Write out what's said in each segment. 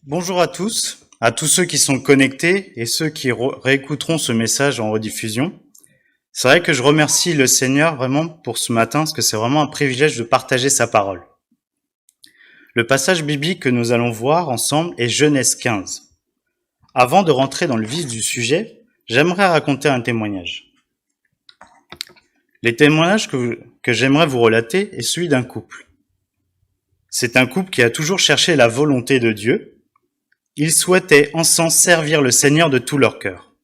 Bonjour à tous ceux qui sont connectés et ceux qui réécouteront ce message en rediffusion. C'est vrai que je remercie le Seigneur vraiment pour ce matin, parce que c'est vraiment un privilège de partager sa parole. Le passage biblique que nous allons voir ensemble est Genèse 15. Avant de rentrer dans le vif du sujet, j'aimerais raconter un témoignage. Les témoignages que j'aimerais vous relater est celui d'un couple. C'est un couple qui a toujours cherché la volonté de Dieu. Ils souhaitaient ensemble servir le Seigneur de tout leur cœur.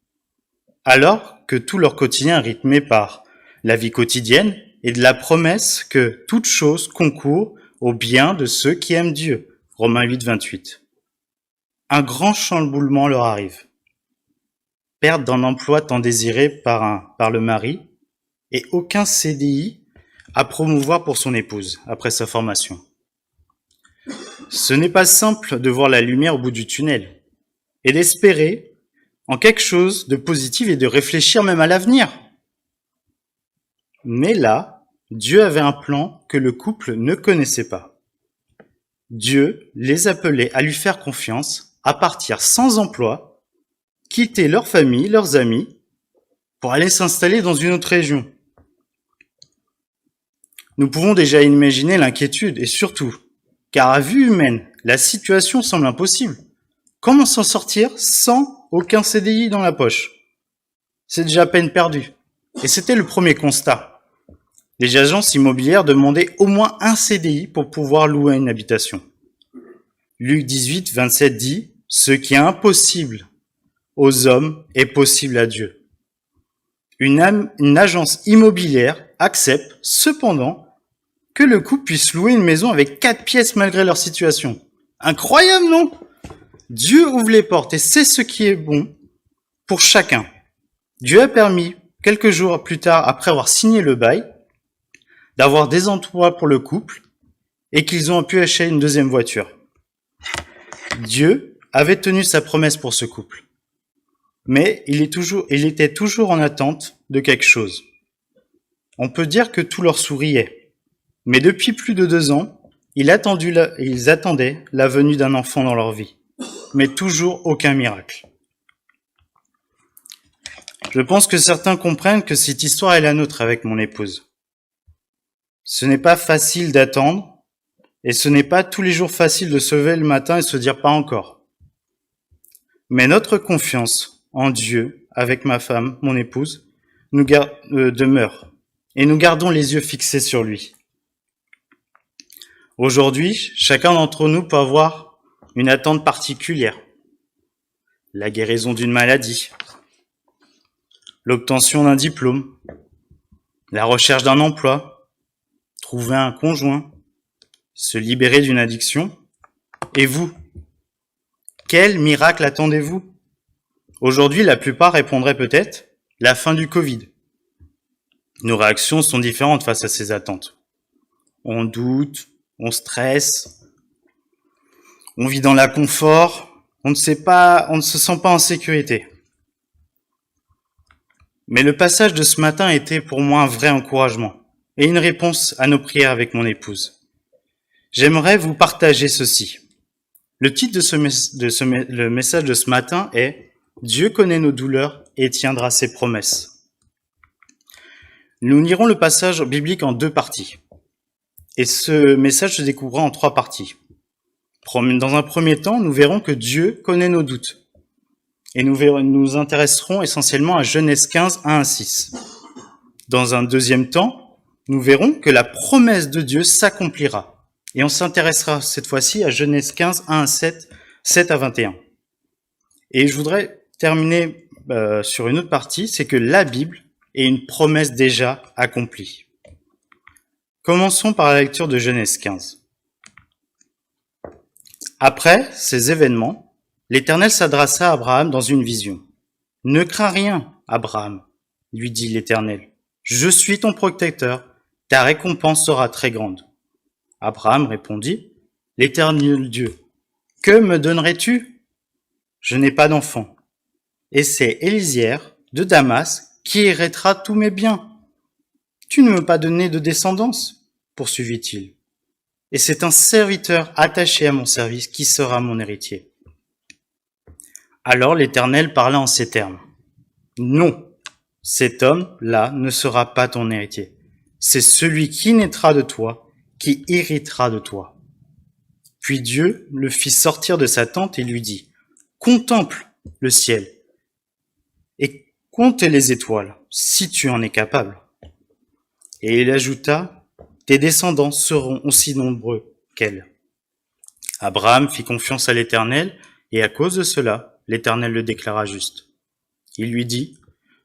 Alors que tout leur quotidien est rythmé par la vie quotidienne et de la promesse que toute chose concourt au bien de ceux qui aiment Dieu. Romains 8, 28. Un grand chamboulement leur arrive. Perte d'un emploi tant désiré par le mari et aucun CDI à promouvoir pour son épouse après sa formation. Ce n'est pas simple de voir la lumière au bout du tunnel et d'espérer en quelque chose de positif et de réfléchir même à l'avenir. Mais là, Dieu avait un plan que le couple ne connaissait pas. Dieu les appelait à lui faire confiance, à partir sans emploi, quitter leur famille, leurs amis, pour aller s'installer dans une autre région. Nous pouvons déjà imaginer l'inquiétude et surtout, car à vue humaine, la situation semble impossible. Comment s'en sortir sans aucun CDI dans la poche? C'est déjà peine perdue. Et c'était le premier constat. Les agences immobilières demandaient au moins un CDI pour pouvoir louer une habitation. Luc 18, 27 dit « Ce qui est impossible aux hommes est possible à Dieu ». Une agence immobilière accepte cependant que le couple puisse louer une maison avec 4 pièces malgré leur situation. Incroyable, non? Dieu ouvre les portes et c'est ce qui est bon pour chacun. Dieu a permis, quelques jours plus tard, après avoir signé le bail, d'avoir des emplois pour le couple et qu'ils ont pu acheter une deuxième voiture. Dieu avait tenu sa promesse pour ce couple. Mais il était toujours en attente de quelque chose. On peut dire que tout leur souriait. Mais depuis plus de 2 ans, ils attendaient la venue d'un enfant dans leur vie. Mais toujours aucun miracle. Je pense que certains comprennent que cette histoire est la nôtre avec mon épouse. Ce n'est pas facile d'attendre et ce n'est pas tous les jours facile de se lever le matin et se dire pas encore. Mais notre confiance en Dieu, avec ma femme, mon épouse, demeure et nous gardons les yeux fixés sur lui. Aujourd'hui, chacun d'entre nous peut avoir une attente particulière. La guérison d'une maladie, l'obtention d'un diplôme, la recherche d'un emploi, trouver un conjoint, se libérer d'une addiction. Et vous, quel miracle attendez-vous? Aujourd'hui, la plupart répondraient peut-être la fin du Covid. Nos réactions sont différentes face à ces attentes. On doute, on stresse, on vit dans l'inconfort, on ne se sent pas en sécurité. Mais le passage de ce matin était pour moi un vrai encouragement et une réponse à nos prières avec mon épouse. J'aimerais vous partager ceci. Le titre de le message de ce matin est « Dieu connaît nos douleurs et tiendra ses promesses ». Nous lirons le passage biblique en 2 parties. Et ce message se découvrira en 3 parties. Dans un premier temps, nous verrons que Dieu connaît nos doutes. Et nous intéresserons essentiellement à Genèse 15, 1 à 6. Dans un deuxième temps, nous verrons que la promesse de Dieu s'accomplira. Et on s'intéressera cette fois-ci à Genèse 15, 1 à 7, 7 à 21. Et je voudrais terminer sur une autre partie, c'est que la Bible est une promesse déjà accomplie. Commençons par la lecture de Genèse 15. Après ces événements, l'Éternel s'adressa à Abraham dans une vision. « Ne crains rien, Abraham, lui dit l'Éternel. Je suis ton protecteur, ta récompense sera très grande. » Abraham répondit, « L'Éternel Dieu, que me donnerais-tu? Je n'ai pas d'enfant. Et c'est Éliézer de Damas qui héritera tous mes biens. Tu ne m'as pas donné de descendance, poursuivit-il. Et c'est un serviteur attaché à mon service qui sera mon héritier. Alors l'Éternel parla en ces termes. Non, cet homme-là ne sera pas ton héritier. C'est celui qui naîtra de toi, qui héritera de toi. Puis Dieu le fit sortir de sa tente et lui dit, contemple le ciel et compte les étoiles, si tu en es capable. Et il ajouta, tes descendants seront aussi nombreux qu'elle. Abraham fit confiance à l'Éternel, et à cause de cela, l'Éternel le déclara juste. Il lui dit,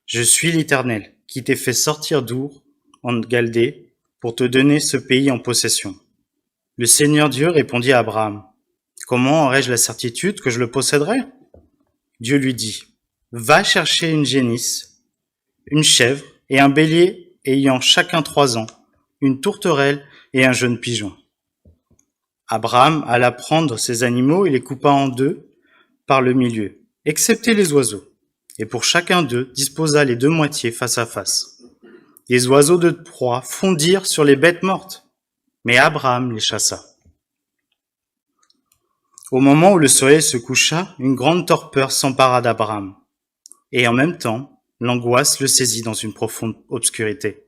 je suis l'Éternel, qui t'ai fait sortir d'Our, en Chaldée, pour te donner ce pays en possession. Le Seigneur Dieu répondit à Abraham, comment aurais-je la certitude que je le posséderai? Dieu lui dit, va chercher une génisse, une chèvre et un bélier ayant chacun 3 ans, une tourterelle et un jeune pigeon. Abraham alla prendre ces animaux et les coupa en 2 par le milieu, excepté les oiseaux, et pour chacun d'eux disposa les 2 moitiés face à face. Les oiseaux de proie fondirent sur les bêtes mortes, mais Abraham les chassa. Au moment où le soleil se coucha, une grande torpeur s'empara d'Abraham, et en même temps, l'angoisse le saisit dans une profonde obscurité.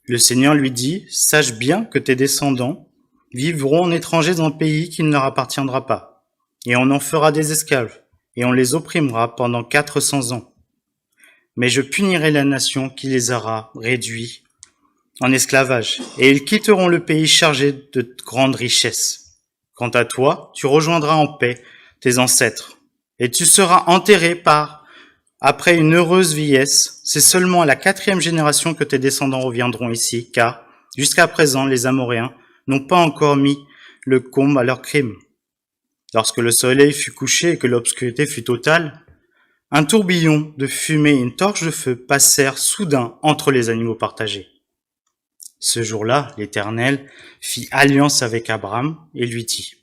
Le Seigneur lui dit, sache bien que tes descendants vivront en étrangers dans un pays qui ne leur appartiendra pas, et on en fera des esclaves, et on les opprimera pendant 400 ans. Mais je punirai la nation qui les aura réduits en esclavage, et ils quitteront le pays chargé de grandes richesses. Quant à toi, tu rejoindras en paix tes ancêtres, et tu seras enterré après une heureuse vieillesse. C'est seulement à la 4e génération que tes descendants reviendront ici, car, jusqu'à présent, les Amoréens n'ont pas encore mis le comble à leurs crimes. Lorsque le soleil fut couché et que l'obscurité fut totale, un tourbillon de fumée et une torche de feu passèrent soudain entre les animaux partagés. Ce jour-là, l'Éternel fit alliance avec Abraham et lui dit,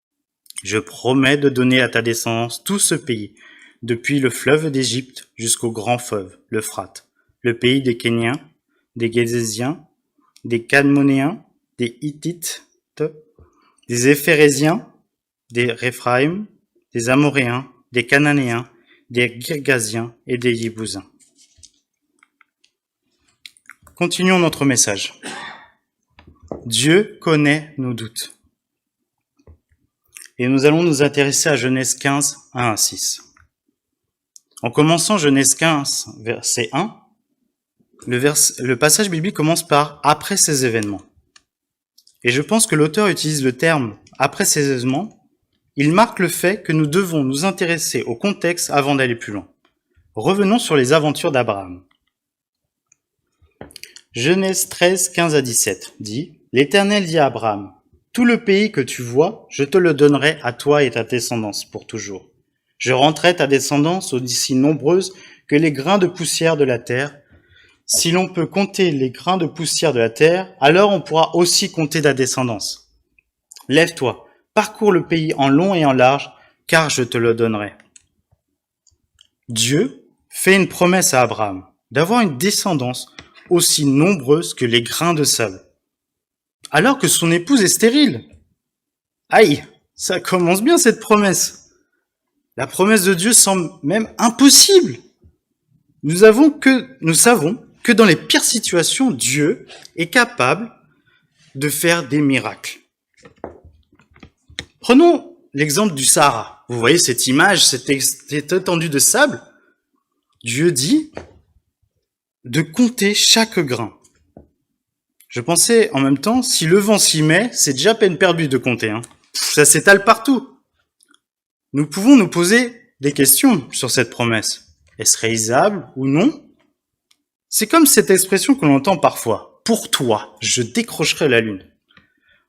« Je promets de donner à ta descendance tout ce pays, depuis le fleuve d'Égypte jusqu'au grand fleuve, l'Euphrate, le pays des Kéniens, des Gézésiens, des Cadmonéens, des Hittites, des Éphérésiens, des Réphraïm, des Amoréens, des Cananéens, des Girgasiens et des Yébousiens. » Continuons notre message. Dieu connaît nos doutes. Et nous allons nous intéresser à Genèse 15, 1 à 6. En commençant Genèse 15, verset 1, le passage biblique commence par « après ces événements ». Et je pense que l'auteur utilise le terme « après ces événements ». Il marque le fait que nous devons nous intéresser au contexte avant d'aller plus loin. Revenons sur les aventures d'Abraham. Genèse 13, 15 à 17 dit « L'Éternel dit à Abraham, « Tout le pays que tu vois, je te le donnerai à toi et ta descendance pour toujours. Je rendrai ta descendance aussi nombreuse que les grains de poussière de la terre. Si l'on peut compter les grains de poussière de la terre, alors on pourra aussi compter ta descendance. Lève-toi, parcours le pays en long et en large, car je te le donnerai. » Dieu fait une promesse à Abraham d'avoir une descendance aussi nombreuse que les grains de sable, alors que son épouse est stérile. Aïe, ça commence bien cette promesse. La promesse de Dieu semble même impossible. Nous savons que dans les pires situations, Dieu est capable de faire des miracles. Prenons l'exemple du Sahara. Vous voyez cette image, cette étendue de sable. Dieu dit de compter chaque grain. Je pensais en même temps, si le vent s'y met, c'est déjà peine perdue de compter. Ça s'étale partout. Nous pouvons nous poser des questions sur cette promesse. Est-ce réalisable ou non? C'est comme cette expression que l'on entend parfois. Pour toi, je décrocherai la lune.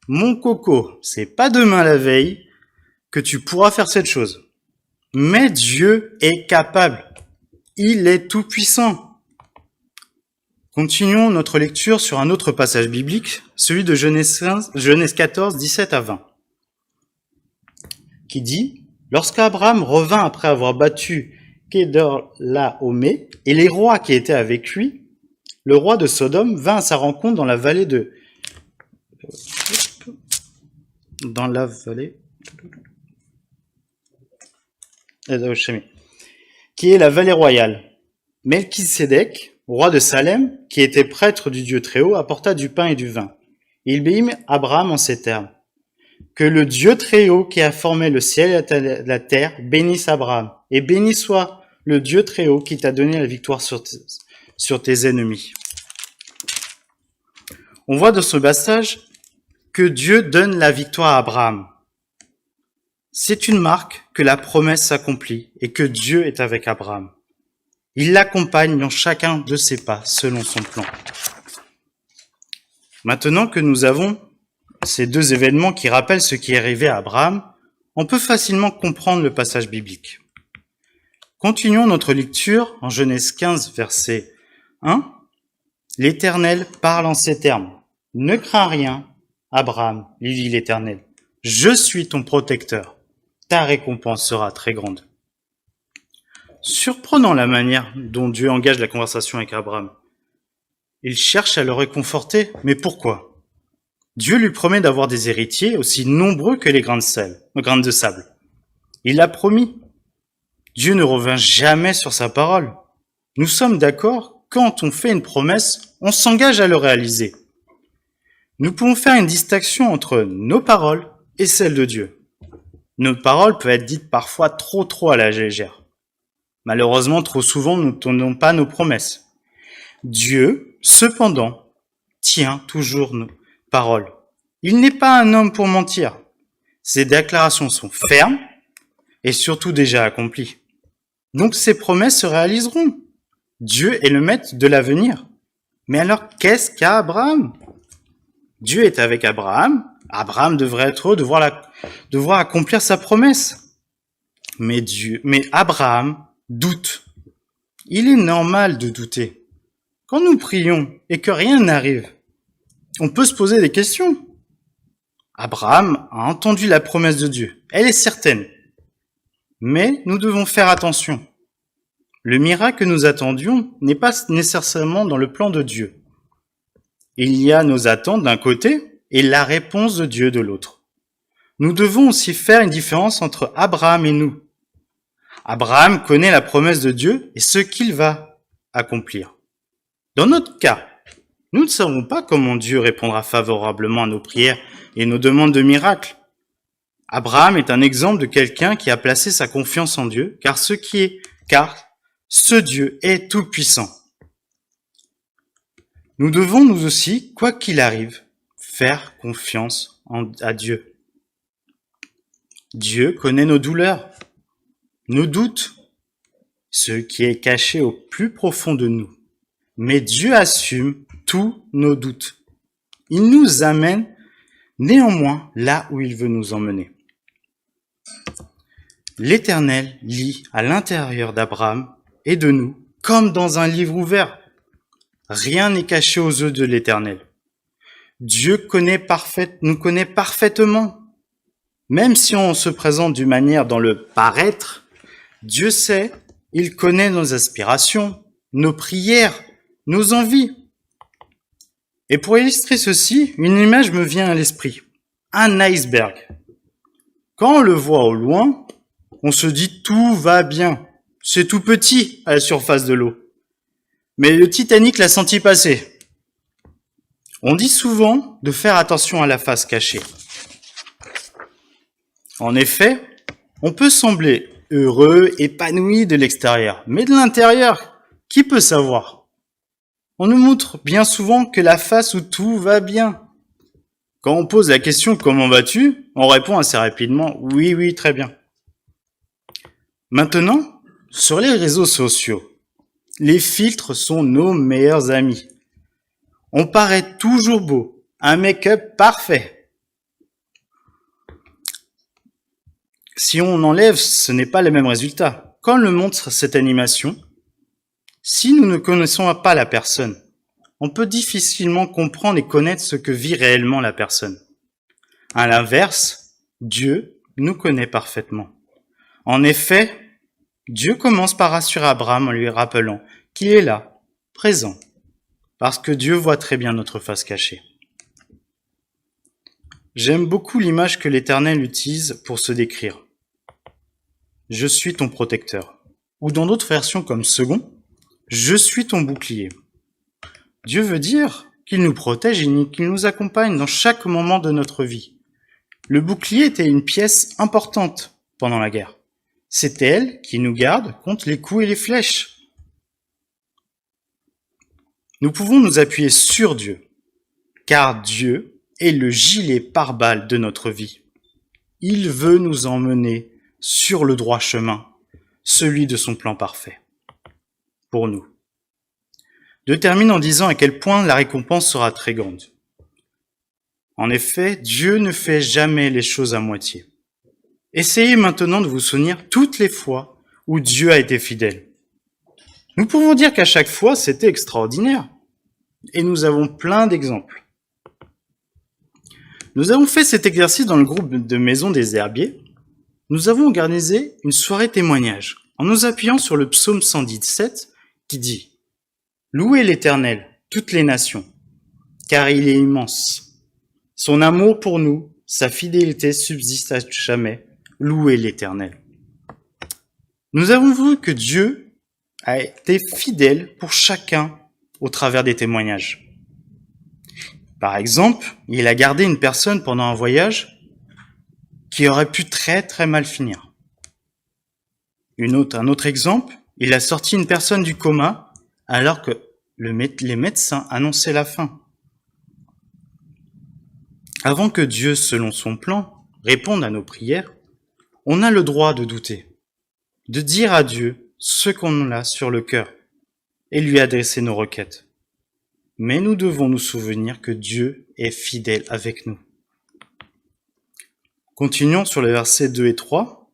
Mon coco, c'est pas demain la veille que tu pourras faire cette chose. Mais Dieu est capable. Il est tout puissant. Continuons notre lecture sur un autre passage biblique, celui de Genèse 14, 17 à 20, qui dit « Lorsqu'Abraham revint après avoir battu Kedorlaomé et les rois qui étaient avec lui, le roi de Sodome vint à sa rencontre dans la vallée Shami, qui est la vallée royale. Melchisédek, roi de Salem, qui était prêtre du Dieu Très-Haut, apporta du pain et du vin. Il bénit Abraham en ces termes. Que le Dieu Très-Haut qui a formé le ciel et la terre bénisse Abraham, et béni soit le Dieu Très-Haut qui t'a donné la victoire sur tes ennemis. On voit dans ce passage que Dieu donne la victoire à Abraham. C'est une marque que la promesse s'accomplit et que Dieu est avec Abraham. Il l'accompagne dans chacun de ses pas selon son plan. Maintenant que nous avons ces deux événements qui rappellent ce qui est arrivé à Abraham, on peut facilement comprendre le passage biblique. Continuons notre lecture en Genèse 15, verset 1. L'Éternel parle en ces termes. Ne crains rien, Abraham, lui dit l'Éternel. Je suis ton protecteur. Ta récompense sera très grande. Surprenant la manière dont Dieu engage la conversation avec Abraham. Il cherche à le réconforter, mais pourquoi? Dieu lui promet d'avoir des héritiers aussi nombreux que les grains de sable. Il l'a promis. Dieu ne revient jamais sur sa parole. Nous sommes d'accord, quand on fait une promesse, on s'engage à le réaliser. Nous pouvons faire une distinction entre nos paroles et celles de Dieu. Nos paroles peuvent être dites parfois trop à la légère. Malheureusement, trop souvent, nous ne tenons pas nos promesses. Dieu, cependant, tient toujours nos paroles. Il n'est pas un homme pour mentir. Ses déclarations sont fermes et surtout déjà accomplies. Donc ses promesses se réaliseront. Dieu est le maître de l'avenir. Mais alors, qu'est-ce qu'a Abraham? Dieu est avec Abraham. Abraham devrait être heureux de voir accomplir sa promesse. Mais Abraham doute. Il est normal de douter. Quand nous prions et que rien n'arrive, on peut se poser des questions. Abraham a entendu la promesse de Dieu. Elle est certaine. Mais nous devons faire attention. Le miracle que nous attendions n'est pas nécessairement dans le plan de Dieu. Il y a nos attentes d'un côté et la réponse de Dieu de l'autre. Nous devons aussi faire une différence entre Abraham et nous. Abraham connaît la promesse de Dieu et ce qu'il va accomplir. Dans notre cas, nous ne savons pas comment Dieu répondra favorablement à nos prières et nos demandes de miracles. Abraham est un exemple de quelqu'un qui a placé sa confiance en Dieu, car ce Dieu est tout-puissant. Nous devons nous aussi, quoi qu'il arrive, faire confiance à Dieu. Dieu connaît nos douleurs, nos doutes, ce qui est caché au plus profond de nous. Mais Dieu assume tous nos doutes. Il nous amène néanmoins là où il veut nous emmener. L'Éternel lit à l'intérieur d'Abraham et de nous comme dans un livre ouvert. Rien n'est caché aux yeux de l'Éternel. Dieu nous connaît parfaitement. Même si on se présente d'une manière dans le paraître, Dieu sait, il connaît nos aspirations, nos prières, nos envies. Et pour illustrer ceci, une image me vient à l'esprit. Un iceberg. Quand on le voit au loin, on se dit tout va bien. C'est tout petit à la surface de l'eau. Mais le Titanic l'a senti passer. On dit souvent de faire attention à la face cachée. En effet, on peut sembler heureux, épanoui de l'extérieur, mais de l'intérieur, qui peut savoir? On nous montre bien souvent que la face où tout va bien. Quand on pose la question « Comment vas-tu ?», on répond assez rapidement « Oui, très bien ». Maintenant, sur les réseaux sociaux, les filtres sont nos meilleurs amis. On paraît toujours beau, un make-up parfait. Si on enlève, ce n'est pas le même résultat. Quand on le montre cette animation, si nous ne connaissons pas la personne, on peut difficilement comprendre et connaître ce que vit réellement la personne. À l'inverse, Dieu nous connaît parfaitement. En effet, Dieu commence par rassurer Abraham en lui rappelant qu'il est là, présent, parce que Dieu voit très bien notre face cachée. J'aime beaucoup l'image que l'Éternel utilise pour se décrire. je suis ton protecteur. Ou dans d'autres versions comme second, je suis ton bouclier. Dieu veut dire qu'il nous protège et qu'il nous accompagne dans chaque moment de notre vie. Le bouclier était une pièce importante pendant la guerre. C'était elle qui nous garde contre les coups et les flèches. Nous pouvons nous appuyer sur Dieu, car Dieu est le gilet pare-balles de notre vie. Il veut nous emmener sur le droit chemin, celui de son plan parfait, pour nous. Je termine en disant à quel point la récompense sera très grande. En effet, Dieu ne fait jamais les choses à moitié. Essayez maintenant de vous souvenir toutes les fois où Dieu a été fidèle. Nous pouvons dire qu'à chaque fois, c'était extraordinaire. Et nous avons plein d'exemples. Nous avons fait cet exercice dans le groupe de Maison des Herbiers. Nous avons organisé une soirée témoignage en nous appuyant sur le psaume 117 qui dit « Louez l'Éternel, toutes les nations, car il est immense. Son amour pour nous, sa fidélité subsiste à jamais. Louez l'Éternel. » Nous avons vu que Dieu a été fidèle pour chacun au travers des témoignages. Par exemple, il a gardé une personne pendant un voyage qui aurait pu très très mal finir. Un autre exemple, il a sorti une personne du coma alors que les médecins annonçaient la fin. Avant que Dieu, selon son plan, réponde à nos prières, on a le droit de douter, de dire à Dieu ce qu'on a sur le cœur et lui adresser nos requêtes. Mais nous devons nous souvenir que Dieu est fidèle avec nous. Continuons sur les versets 2 et 3,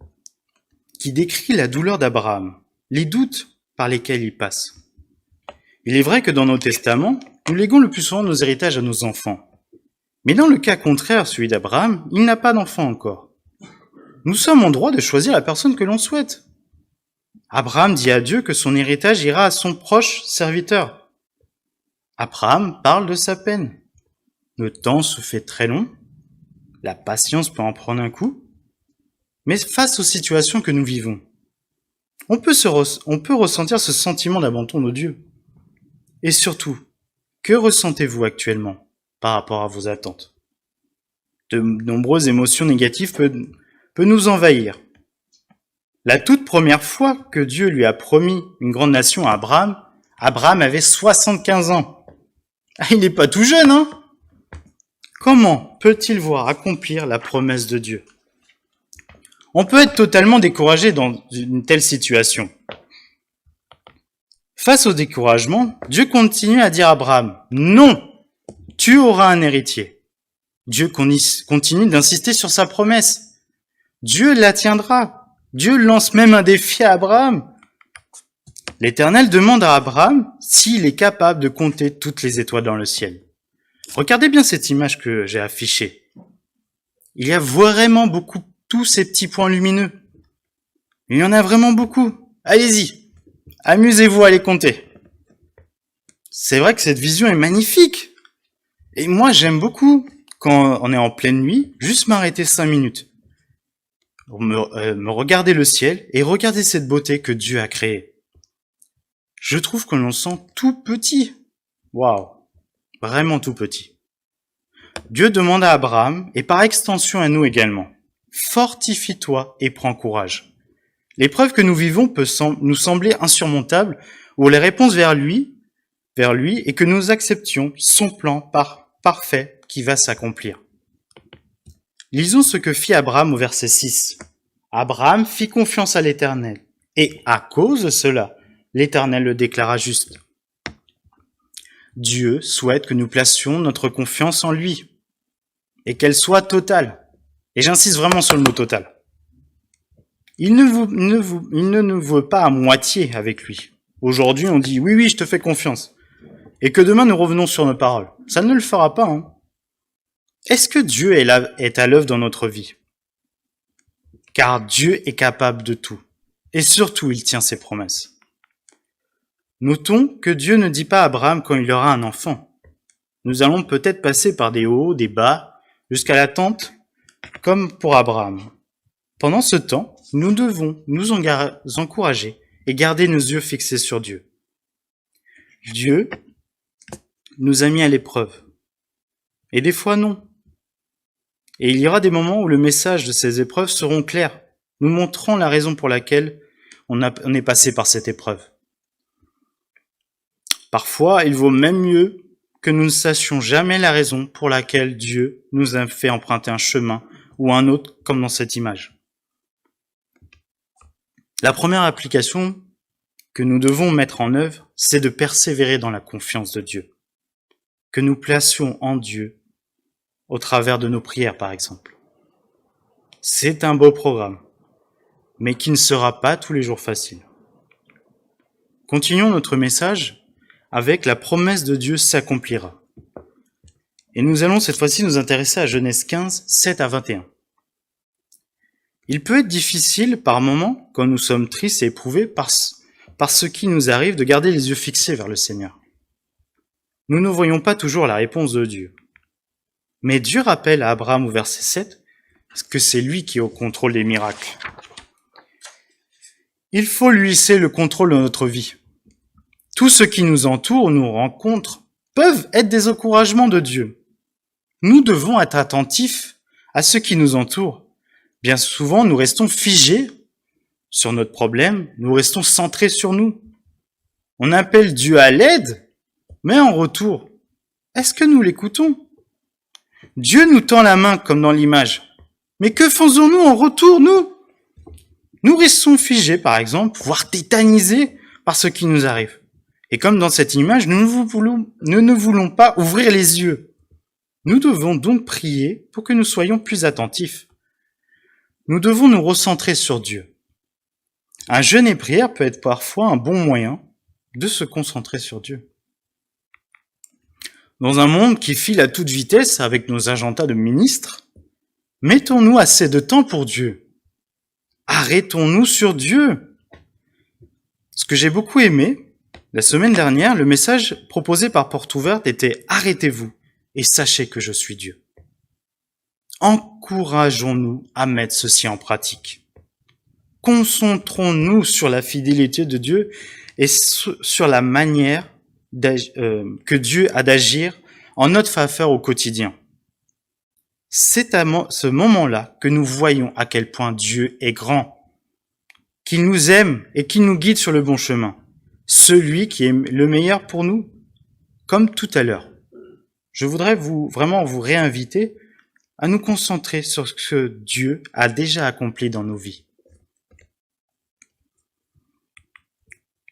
qui décrit la douleur d'Abraham, les doutes par lesquels il passe. Il est vrai que dans nos testaments, nous léguons le plus souvent nos héritages à nos enfants. Mais dans le cas contraire, celui d'Abraham, il n'a pas d'enfant encore. Nous sommes en droit de choisir la personne que l'on souhaite. Abraham dit à Dieu que son héritage ira à son proche serviteur. Abraham parle de sa peine. Le temps se fait très long, la patience peut en prendre un coup, mais face aux situations que nous vivons, on peut ressentir ce sentiment d'abandon de Dieu. Et surtout, que ressentez-vous actuellement par rapport à vos attentes? De nombreuses émotions négatives peuvent nous envahir. La toute première fois que Dieu lui a promis une grande nation à Abraham, Abraham avait 75 ans. Ah, il n'est pas tout jeune, hein? Comment peut-il voir accomplir la promesse de Dieu? On peut être totalement découragé dans une telle situation. Face au découragement, Dieu continue à dire à Abraham, « Non, tu auras un héritier. » Dieu continue d'insister sur sa promesse. Dieu la tiendra. Dieu lance même un défi à Abraham. L'Éternel demande à Abraham s'il est capable de compter toutes les étoiles dans le ciel. Regardez bien cette image que j'ai affichée. Il y a vraiment beaucoup, tous ces petits points lumineux. Il y en a vraiment beaucoup. Allez-y, amusez-vous à les compter. C'est vrai que cette vision est magnifique. Et moi, j'aime beaucoup, quand on est en pleine nuit, juste m'arrêter 5 minutes. Pour me regarder le ciel et regarder cette beauté que Dieu a créée. Je trouve que l'on sent tout petit. Waouh, vraiment tout petit. Dieu demande à Abraham, et par extension à nous également, fortifie-toi et prends courage. L'épreuve que nous vivons peut nous sembler insurmontable, ou les réponses vers lui, et que nous acceptions son plan parfait qui va s'accomplir. Lisons ce que fit Abraham au verset 6. Abraham fit confiance à l'Éternel, et à cause de cela, l'Éternel le déclara juste. Dieu souhaite que nous placions notre confiance en lui, et qu'elle soit totale. Et j'insiste vraiment sur le mot total. Il ne nous veut pas à moitié avec lui. Aujourd'hui, on dit oui, je te fais confiance. Et que demain, nous revenons sur nos paroles. Ça ne le fera pas, hein. Est-ce que Dieu est à l'œuvre dans notre vie? Car Dieu est capable de tout. Et surtout, il tient ses promesses. Notons que Dieu ne dit pas à Abraham quand il aura un enfant. Nous allons peut-être passer par des hauts, des bas, jusqu'à l'attente, comme pour Abraham. Pendant ce temps, nous devons nous encourager et garder nos yeux fixés sur Dieu. Dieu nous a mis à l'épreuve. Et des fois, non. Et il y aura des moments où le message de ces épreuves seront clairs, nous montrant la raison pour laquelle on est passé par cette épreuve. Parfois, il vaut même mieux que nous ne sachions jamais la raison pour laquelle Dieu nous a fait emprunter un chemin ou un autre, comme dans cette image. La première application que nous devons mettre en œuvre, c'est de persévérer dans la confiance de Dieu. Que nous placions en Dieu au travers de nos prières, par exemple. C'est un beau programme, mais qui ne sera pas tous les jours facile. Continuons notre message avec la promesse de Dieu s'accomplira. Et nous allons cette fois-ci nous intéresser à Genèse 15, 7 à 21. Il peut être difficile par moments, quand nous sommes tristes et éprouvés par ce qui nous arrive, de garder les yeux fixés vers le Seigneur. Nous ne voyons pas toujours la réponse de Dieu. Mais Dieu rappelle à Abraham au verset 7 que c'est lui qui est au contrôle des miracles. Il faut lui laisser le contrôle de notre vie. Tout ce qui nous entoure, nous rencontre, peuvent être des encouragements de Dieu. Nous devons être attentifs à ce qui nous entoure. Bien souvent, nous restons figés sur notre problème, nous restons centrés sur nous. On appelle Dieu à l'aide, mais en retour, est-ce que nous l'écoutons ? Dieu nous tend la main comme dans l'image. Mais que faisons-nous en retour, nous ? Nous restons figés, par exemple, voire tétanisés par ce qui nous arrive. Et comme dans cette image, nous ne voulons pas ouvrir les yeux. Nous devons donc prier pour que nous soyons plus attentifs. Nous devons nous recentrer sur Dieu. Un jeûne et prière peut être parfois un bon moyen de se concentrer sur Dieu. Dans un monde qui file à toute vitesse avec nos agendas de ministres, mettons-nous assez de temps pour Dieu. Arrêtons-nous sur Dieu. Ce que j'ai beaucoup aimé, la semaine dernière, le message proposé par Porte Ouverte était « Arrêtez-vous et sachez que je suis Dieu ». Encourageons-nous à mettre ceci en pratique. Concentrons-nous sur la fidélité de Dieu et sur la manière que Dieu a d'agir en notre faveur au quotidien. C'est à ce moment-là que nous voyons à quel point Dieu est grand, qu'il nous aime et qu'il nous guide sur le bon chemin, celui qui est le meilleur pour nous, comme tout à l'heure. Je voudrais vraiment vous réinviter à nous concentrer sur ce que Dieu a déjà accompli dans nos vies.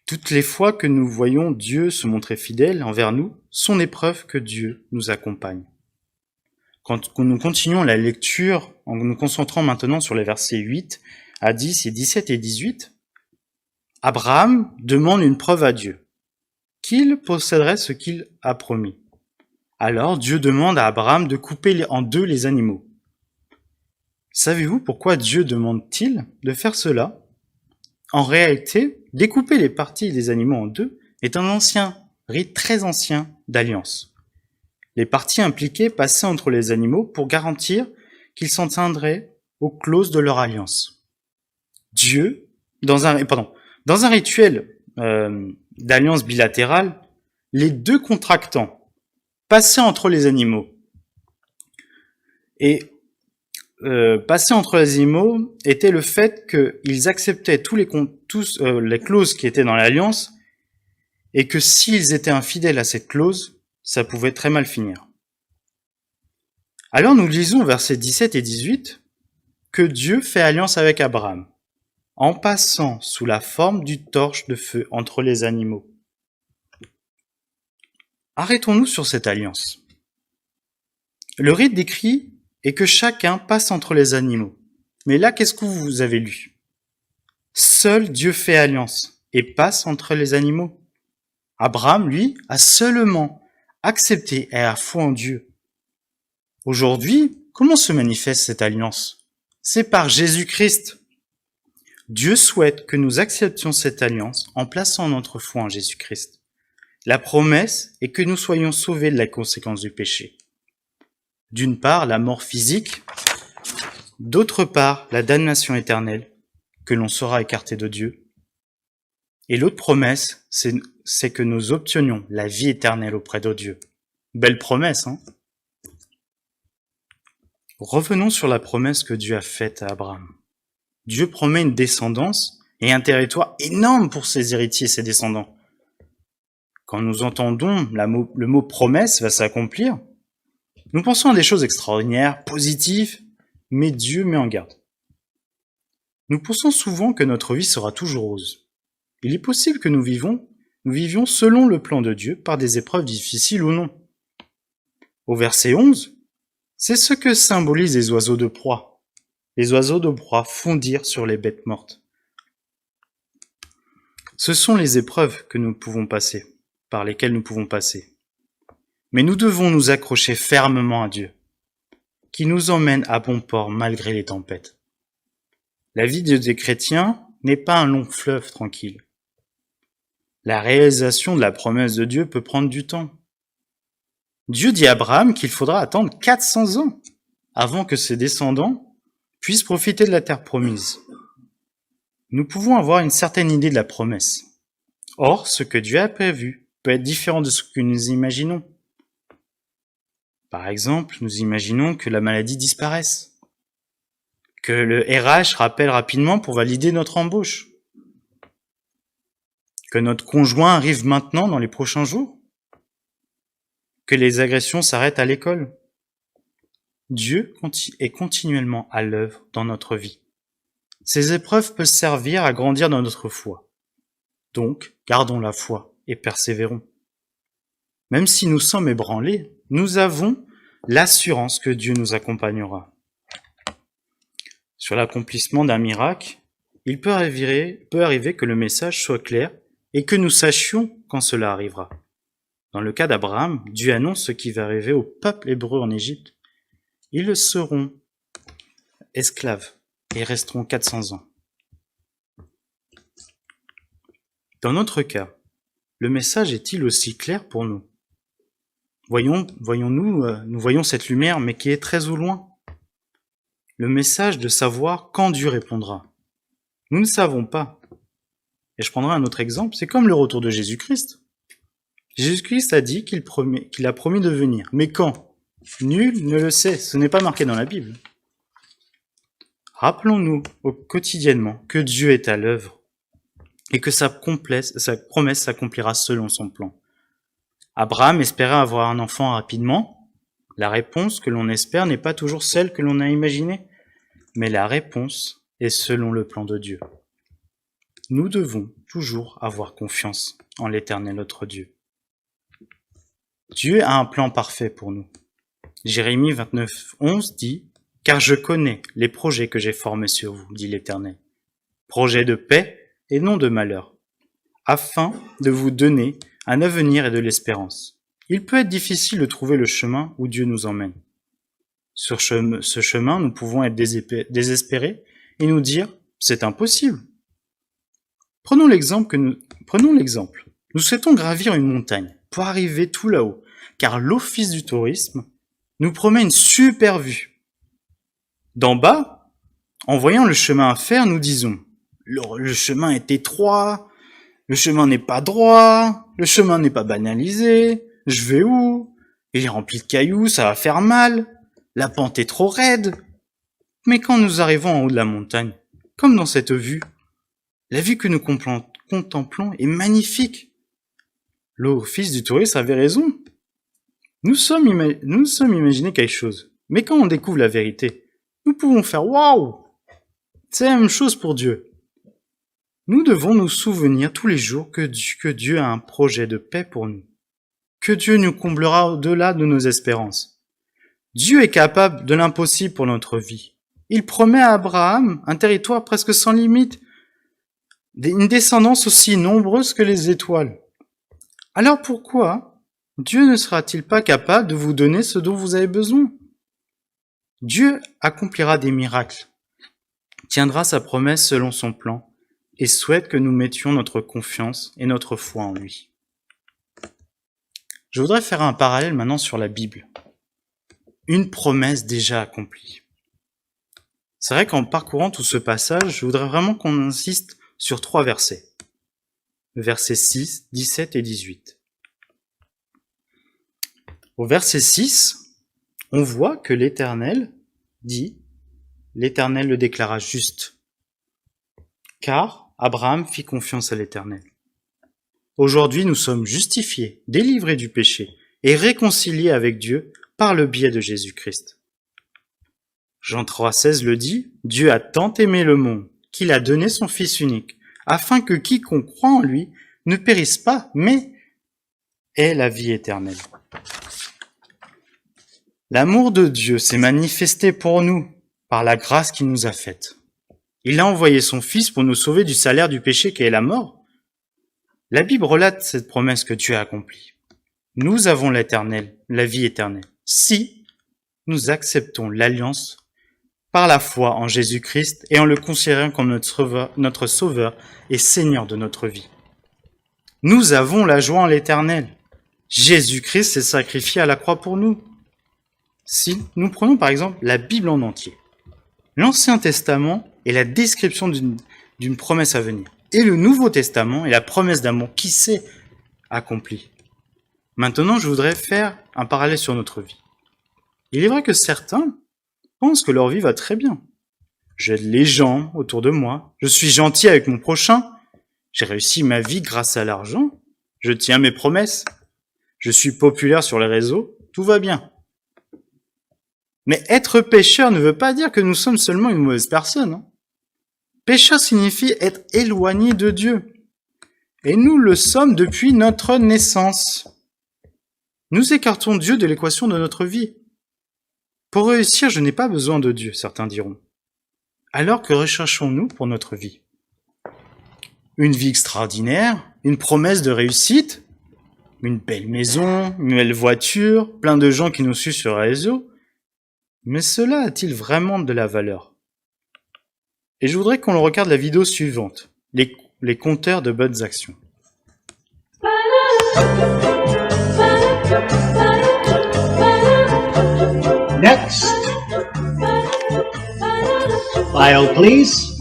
Toutes les fois que nous voyons Dieu se montrer fidèle envers nous, sont des preuves que Dieu nous accompagne. Quand nous continuons la lecture, en nous concentrant maintenant sur les versets 8 à 10 et 17 et 18, Abraham demande une preuve à Dieu, qu'il posséderait ce qu'il a promis. Alors Dieu demande à Abraham de couper en deux les animaux. Savez-vous pourquoi Dieu demande-t-il de faire cela ? En réalité, découper les parties des animaux en deux est un rite très ancien d'alliance. Les parties impliquées passaient entre les animaux pour garantir qu'ils s'en tiendraient aux clauses de leur alliance. Dieu, dans un rituel d'alliance bilatérale, les deux contractants passaient entre les animaux. Et passer entre les animaux était le fait qu'ils acceptaient tous les clauses qui étaient dans l'alliance et que s'ils étaient infidèles à cette clause, ça pouvait très mal finir. Alors nous lisons versets 17 et 18 que Dieu fait alliance avec Abraham en passant sous la forme d'une torche de feu entre les animaux. Arrêtons-nous sur cette alliance. Le rite décrit et que chacun passe entre les animaux. Mais là, qu'est-ce que vous avez lu ? Seul Dieu fait alliance et passe entre les animaux. Abraham, lui, a seulement accepté et a foi en Dieu. Aujourd'hui, comment se manifeste cette alliance ? C'est par Jésus-Christ. Dieu souhaite que nous acceptions cette alliance en plaçant notre foi en Jésus-Christ. La promesse est que nous soyons sauvés de la conséquence du péché. D'une part, la mort physique D'autre part, la damnation éternelle, que l'on sera écarté de Dieu. Et l'autre promesse, c'est que nous obtenions la vie éternelle auprès de Dieu. Belle promesse, hein? Revenons sur la promesse que Dieu a faite à Abraham. Dieu promet une descendance et un territoire énorme pour ses héritiers, ses descendants. Quand nous entendons le mot promesse va s'accomplir, nous pensons à des choses extraordinaires, positives, mais Dieu met en garde. Nous pensons souvent que notre vie sera toujours rose. Il est possible que nous vivions selon le plan de Dieu par des épreuves difficiles ou non. Au verset 11, c'est ce que symbolisent les oiseaux de proie. Les oiseaux de proie fondirent sur les bêtes mortes. Ce sont les épreuves que nous pouvons passer, par lesquelles nous pouvons passer. Mais nous devons nous accrocher fermement à Dieu, qui nous emmène à bon port malgré les tempêtes. La vie des chrétiens n'est pas un long fleuve tranquille. La réalisation de la promesse de Dieu peut prendre du temps. Dieu dit à Abraham qu'il faudra attendre 400 ans avant que ses descendants puissent profiter de la terre promise. Nous pouvons avoir une certaine idée de la promesse. Or, ce que Dieu a prévu peut être différent de ce que nous imaginons. Par exemple, nous imaginons que la maladie disparaisse, que le RH rappelle rapidement pour valider notre embauche, que notre conjoint arrive maintenant dans les prochains jours, que les agressions s'arrêtent à l'école. Dieu est continuellement à l'œuvre dans notre vie. Ces épreuves peuvent servir à grandir dans notre foi. Donc, gardons la foi et persévérons. Même si nous sommes ébranlés, nous avons l'assurance que Dieu nous accompagnera. Sur l'accomplissement d'un miracle, il peut arriver que le message soit clair et que nous sachions quand cela arrivera. Dans le cas d'Abraham, Dieu annonce ce qui va arriver au peuple hébreu en Égypte. Ils seront esclaves et resteront 400 ans. Dans notre cas, le message est-il aussi clair pour nous? Nous voyons cette lumière, mais qui est très au loin. Le message de savoir quand Dieu répondra. Nous ne savons pas. Et je prendrai un autre exemple, c'est comme le retour de Jésus-Christ. Jésus-Christ a dit qu'il a promis de venir. Mais quand? Nul ne le sait, ce n'est pas marqué dans la Bible. Rappelons-nous quotidiennement que Dieu est à l'œuvre et que sa promesse s'accomplira selon son plan. Abraham espérait avoir un enfant rapidement. La réponse que l'on espère n'est pas toujours celle que l'on a imaginée, mais la réponse est selon le plan de Dieu. Nous devons toujours avoir confiance en l'Éternel notre Dieu. Dieu a un plan parfait pour nous. Jérémie 29, 11 dit « Car je connais les projets que j'ai formés sur vous, dit l'Éternel, projets de paix et non de malheur, afin de vous donner un avenir et de l'espérance. » Il peut être difficile de trouver le chemin où Dieu nous emmène. Sur ce chemin, nous pouvons être désespérés et nous dire « C'est impossible ». Prenons l'exemple. Nous souhaitons gravir une montagne pour arriver tout là-haut, car l'Office du tourisme nous promet une super vue. D'en bas, en voyant le chemin à faire, nous disons « Le chemin est étroit, le chemin n'est pas droit, le chemin n'est pas banalisé, je vais où? Il est rempli de cailloux, ça va faire mal, la pente est trop raide. » Mais quand nous arrivons en haut de la montagne, comme dans cette vue, la vue que nous contemplons est magnifique. L'Office du tourisme avait raison. Nous sommes imaginé quelque chose. Mais quand on découvre la vérité, nous pouvons faire « Waouh !» C'est la même chose pour Dieu. Nous devons nous souvenir tous les jours que Dieu a un projet de paix pour nous. Que Dieu nous comblera au-delà de nos espérances. Dieu est capable de l'impossible pour notre vie. Il promet à Abraham un territoire presque sans limite, une descendance aussi nombreuse que les étoiles. Alors pourquoi Dieu ne sera-t-il pas capable de vous donner ce dont vous avez besoin? Dieu accomplira des miracles, tiendra sa promesse selon son plan et souhaite que nous mettions notre confiance et notre foi en lui. Je voudrais faire un parallèle maintenant sur la Bible. Une promesse déjà accomplie. C'est vrai qu'en parcourant tout ce passage, je voudrais vraiment qu'on insiste sur 3 versets. Versets 6, 17 et 18. Au verset 6, on voit que l'Éternel dit, l'Éternel le déclara juste, car Abraham fit confiance à l'Éternel. Aujourd'hui, nous sommes justifiés, délivrés du péché et réconciliés avec Dieu par le biais de Jésus-Christ. Jean 3,16 le dit, Dieu a tant aimé le monde qu'il a donné son Fils unique, afin que quiconque croit en lui ne périsse pas, mais ait la vie éternelle. L'amour de Dieu s'est manifesté pour nous par la grâce qu'il nous a faite. Il a envoyé son Fils pour nous sauver du salaire du péché qui est la mort. La Bible relate cette promesse que Dieu a accomplie. Nous avons l'éternel, la vie éternelle, si nous acceptons l'alliance par la foi en Jésus-Christ et en le considérant comme notre Sauveur et Seigneur de notre vie. Nous avons la joie en l'Éternel. Jésus-Christ s'est sacrifié à la croix pour nous. Si nous prenons par exemple la Bible en entier, l'Ancien Testament est la description d'une promesse à venir, et le Nouveau Testament est la promesse d'amour qui s'est accomplie. Maintenant, je voudrais faire un parallèle sur notre vie. Il est vrai que certains pensent que leur vie va très bien. J'aide les gens autour de moi, je suis gentil avec mon prochain, j'ai réussi ma vie grâce à l'argent, je tiens mes promesses, je suis populaire sur les réseaux, tout va bien. Mais être pécheur ne veut pas dire que nous sommes seulement une mauvaise personne. Pécheur signifie être éloigné de Dieu. Et nous le sommes depuis notre naissance. Nous écartons Dieu de l'équation de notre vie. Pour réussir, je n'ai pas besoin de Dieu, certains diront. Alors que recherchons-nous pour notre vie? Une vie extraordinaire, une promesse de réussite, une belle maison, une belle voiture, plein de gens qui nous suivent sur les réseaux. Mais cela a-t-il vraiment de la valeur? Et je voudrais qu'on regarde la vidéo suivante, les compteurs de bonnes actions. Next. File, please.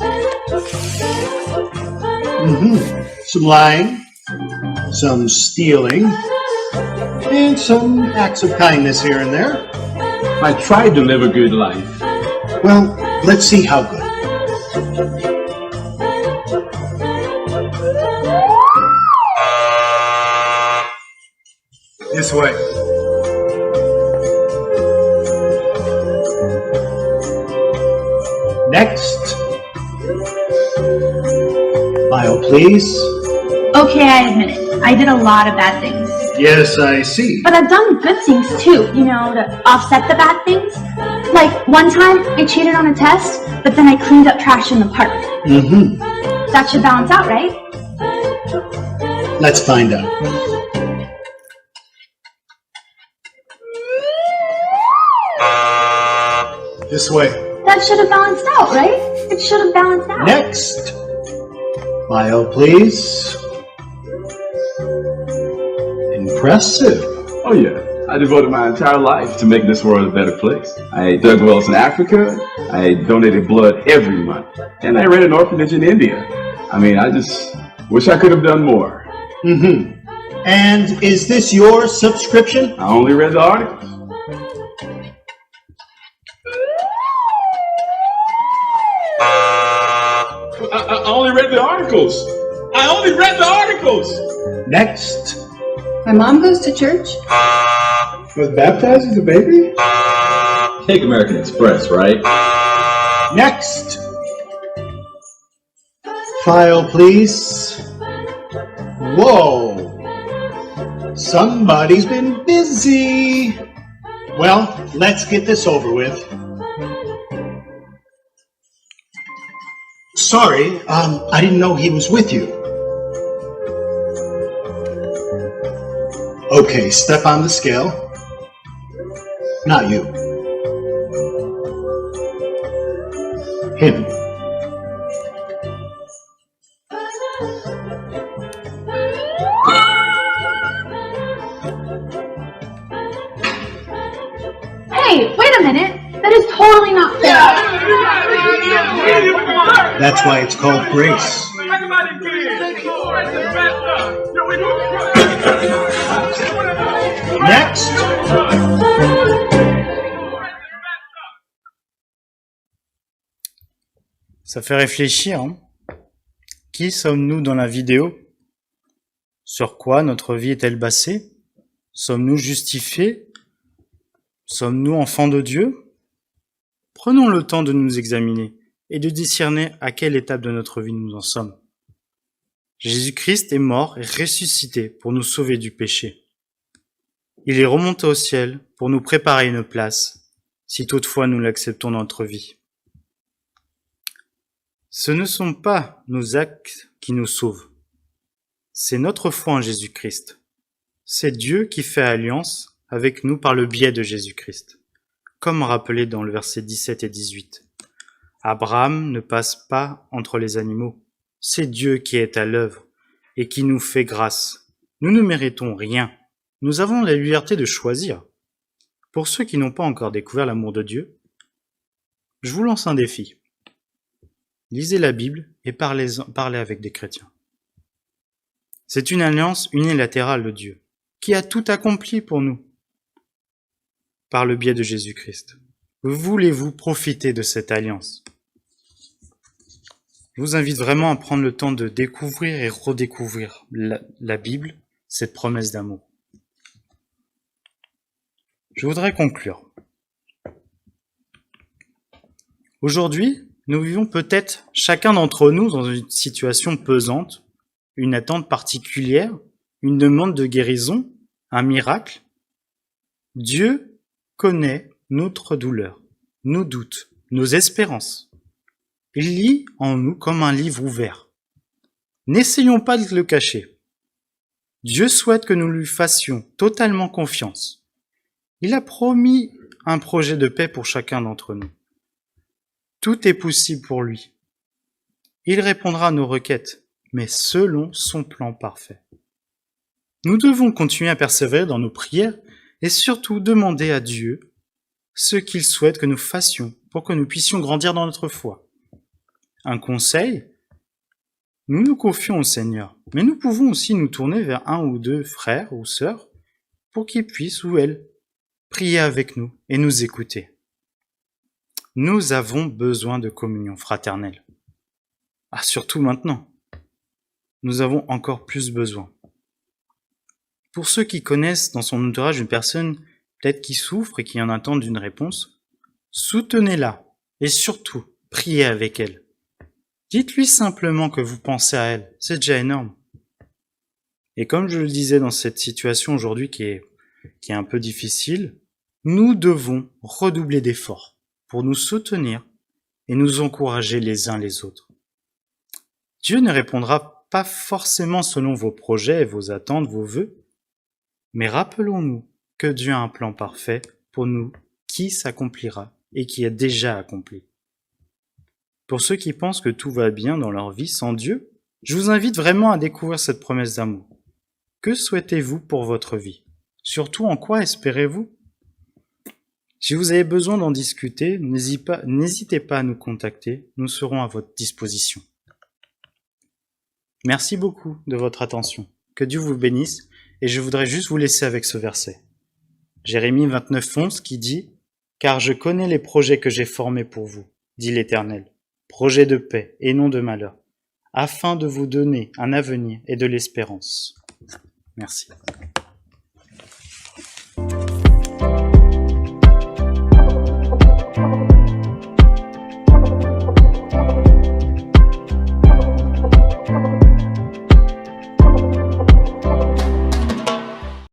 Some lying, some stealing, and some acts of kindness here and there. I tried to live a good life. Well, let's see how good. This way. Next. File, please. Okay, I admit it. I did a lot of bad things. Yes, I see. But I've done good things too, to offset the bad things. Like, one time, I cheated on a test, but then I cleaned up trash in the park. That should balance out, right? Let's find out. This way. That should have balanced out, right? It should have balanced out. Next. File, please. Impressive. Oh yeah, I devoted my entire life to make this world a better place. I dug wells in Africa, I donated blood every month, and I ran an orphanage in India. I just wish I could have done more. And is this your subscription? I only read the articles. I only read the articles. I only read the articles. Next. My mom goes to church. Was baptized as a baby? Take American Express, right? Next. File, please. Whoa. Somebody's been busy. Well, let's get this over with. Sorry, I didn't know he was with you. Okay, step on the scale. Not you. Him. Hey, wait a minute. That is totally not fair. That's why it's called grace. Next. Ça fait réfléchir, hein. Qui sommes-nous dans la vidéo? Sur quoi notre vie est-elle basée? Sommes-nous justifiés? Sommes-nous enfants de Dieu? Prenons le temps de nous examiner et de discerner à quelle étape de notre vie nous en sommes. Jésus-Christ est mort et ressuscité pour nous sauver du péché. Il est remonté au ciel pour nous préparer une place, si toutefois nous l'acceptons dans notre vie. Ce ne sont pas nos actes qui nous sauvent. C'est notre foi en Jésus-Christ. C'est Dieu qui fait alliance avec nous par le biais de Jésus-Christ. Comme rappelé dans le verset 17 et 18. Abraham ne passe pas entre les animaux. C'est Dieu qui est à l'œuvre et qui nous fait grâce. Nous ne méritons rien. Nous avons la liberté de choisir. Pour ceux qui n'ont pas encore découvert l'amour de Dieu, je vous lance un défi. Lisez la Bible et parlez avec des chrétiens. C'est une alliance unilatérale de Dieu, qui a tout accompli pour nous, par le biais de Jésus-Christ. Voulez-vous profiter de cette alliance? Je vous invite vraiment à prendre le temps de découvrir et redécouvrir la Bible, cette promesse d'amour. Je voudrais conclure. Aujourd'hui, nous vivons peut-être chacun d'entre nous dans une situation pesante, une attente particulière, une demande de guérison, un miracle. Dieu connaît notre douleur, nos doutes, nos espérances. Il lit en nous comme un livre ouvert. N'essayons pas de le cacher. Dieu souhaite que nous lui fassions totalement confiance. Il a promis un projet de paix pour chacun d'entre nous. Tout est possible pour lui. Il répondra à nos requêtes, mais selon son plan parfait. Nous devons continuer à persévérer dans nos prières et surtout demander à Dieu ce qu'il souhaite que nous fassions pour que nous puissions grandir dans notre foi. Un conseil, nous nous confions au Seigneur, mais nous pouvons aussi nous tourner vers un ou deux frères ou sœurs pour qu'ils puissent ou elles prier avec nous et nous écouter. Nous avons besoin de communion fraternelle. Ah, surtout maintenant. Nous avons encore plus besoin. Pour ceux qui connaissent dans son entourage une personne peut-être qui souffre et qui en attend une réponse, soutenez-la et surtout, priez avec elle. Dites-lui simplement que vous pensez à elle, c'est déjà énorme. Et comme je le disais dans cette situation aujourd'hui qui est un peu difficile, nous devons redoubler d'efforts pour nous soutenir et nous encourager les uns les autres. Dieu ne répondra pas forcément selon vos projets, vos attentes, vos vœux, mais rappelons-nous que Dieu a un plan parfait pour nous qui s'accomplira et qui est déjà accompli. Pour ceux qui pensent que tout va bien dans leur vie sans Dieu, je vous invite vraiment à découvrir cette promesse d'amour. Que souhaitez-vous pour votre vie? Surtout, en quoi espérez-vous? Si vous avez besoin d'en discuter, n'hésitez pas à nous contacter, nous serons à votre disposition. Merci beaucoup de votre attention. Que Dieu vous bénisse, et je voudrais juste vous laisser avec ce verset. Jérémie 29:11 qui dit « Car je connais les projets que j'ai formés pour vous, dit l'Éternel, projets de paix et non de malheur, afin de vous donner un avenir et de l'espérance. » Merci.